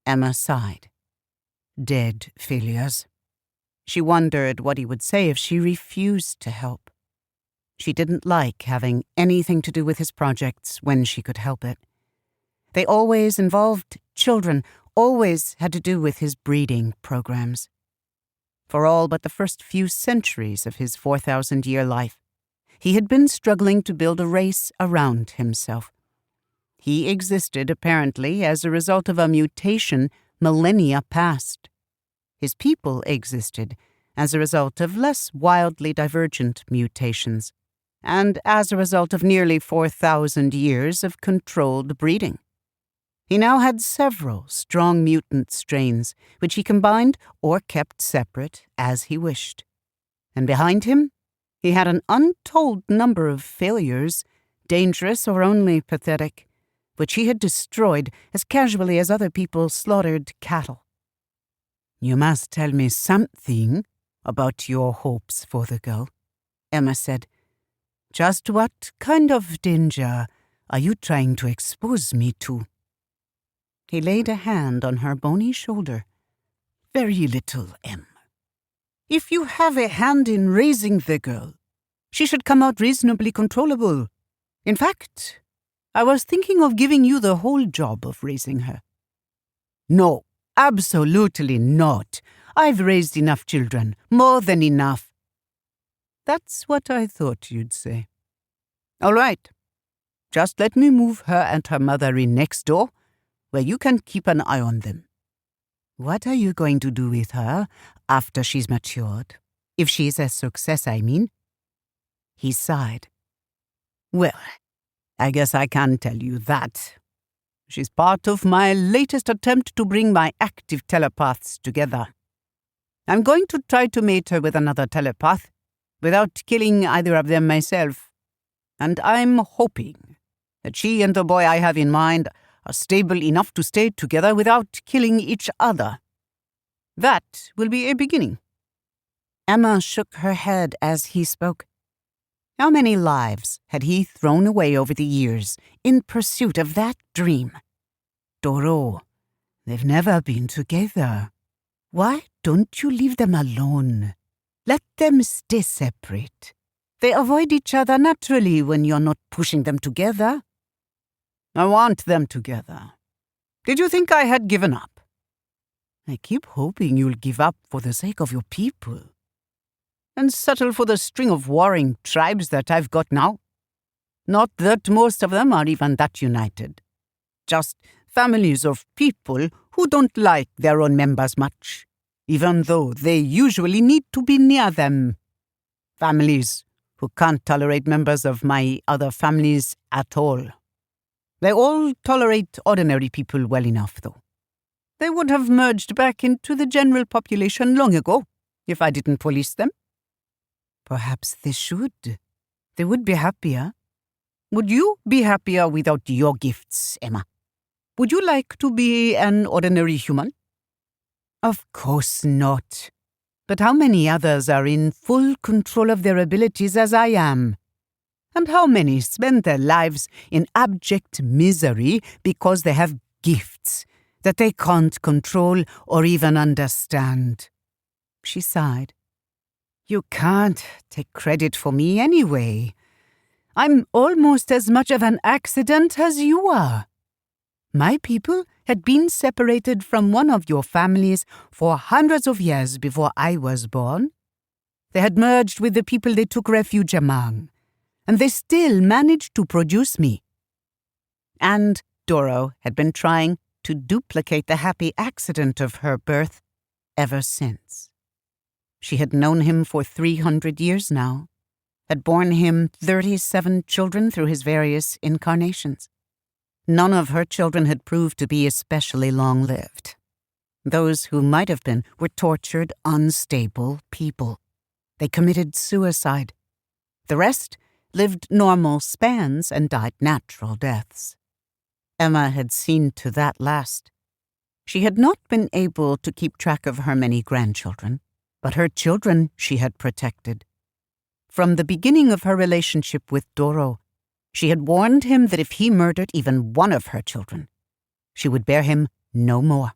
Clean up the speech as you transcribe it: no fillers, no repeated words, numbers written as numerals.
Emma sighed. Dead failures. She wondered what he would say if she refused to help. She didn't like having anything to do with his projects when she could help it. They always involved children, always had to do with his breeding programs. For all but the first few centuries of his 4,000-year life, he had been struggling to build a race around himself. He existed, apparently, as a result of a mutation millennia past. His people existed as a result of less wildly divergent mutations, and as a result of nearly 4,000 years of controlled breeding. He now had several strong mutant strains, which he combined or kept separate as he wished. And behind him, he had an untold number of failures, dangerous or only pathetic, which he had destroyed as casually as other people slaughtered cattle. "You must tell me something about your hopes for the girl," Emma said. "Just what kind of danger are you trying to expose me to?" He laid a hand on her bony shoulder. "Very little, Em. If you have a hand in raising the girl, she should come out reasonably controllable. In fact, I was thinking of giving you the whole job of raising her." "No, absolutely not. I've raised enough children, more than enough." "That's what I thought you'd say." "All right. Just let me move her and her mother in next door, where you can keep an eye on them." "What are you going to do with her after she's matured? If she's a success, I mean." He sighed. "Well, I guess I can tell you that. She's part of my latest attempt to bring my active telepaths together. I'm going to try to mate her with another telepath, without killing either of them myself. And I'm hoping that she and the boy I have in mind are stable enough to stay together without killing each other. That will be a beginning." Emma shook her head as he spoke. How many lives had he thrown away over the years in pursuit of that dream? Doro, they've never been together. Why don't you leave them alone? Let them stay separate. They avoid each other naturally when you're not pushing them together. I want them together. Did you think I had given up? I keep hoping you'll give up for the sake of your people. And settle for the string of warring tribes that I've got now. Not that most of them are even that united. Just families of people who don't like their own members much, even though they usually need to be near them. Families who can't tolerate members of my other families at all. They all tolerate ordinary people well enough, though. They would have merged back into the general population long ago, if I didn't police them. Perhaps they should. They would be happier. Would you be happier without your gifts, Emma? Would you like to be an ordinary human? Of course not. But how many others are in full control of their abilities as I am? And how many spend their lives in abject misery because they have gifts that they can't control or even understand? She sighed. You can't take credit for me anyway. I'm almost as much of an accident as you are. My people had been separated from one of your families for hundreds of years before I was born. They had merged with the people they took refuge among, and they still managed to produce me. And Doro had been trying to duplicate the happy accident of her birth ever since. She had known him for 300 years now, had borne him 37 children through his various incarnations. None of her children had proved to be especially long-lived. Those who might have been were tortured, unstable people. They committed suicide. The rest lived normal spans and died natural deaths. Emma had seen to that last. She had not been able to keep track of her many grandchildren, but her children she had protected. From the beginning of her relationship with Doro, she had warned him that if he murdered even one of her children, she would bear him no more.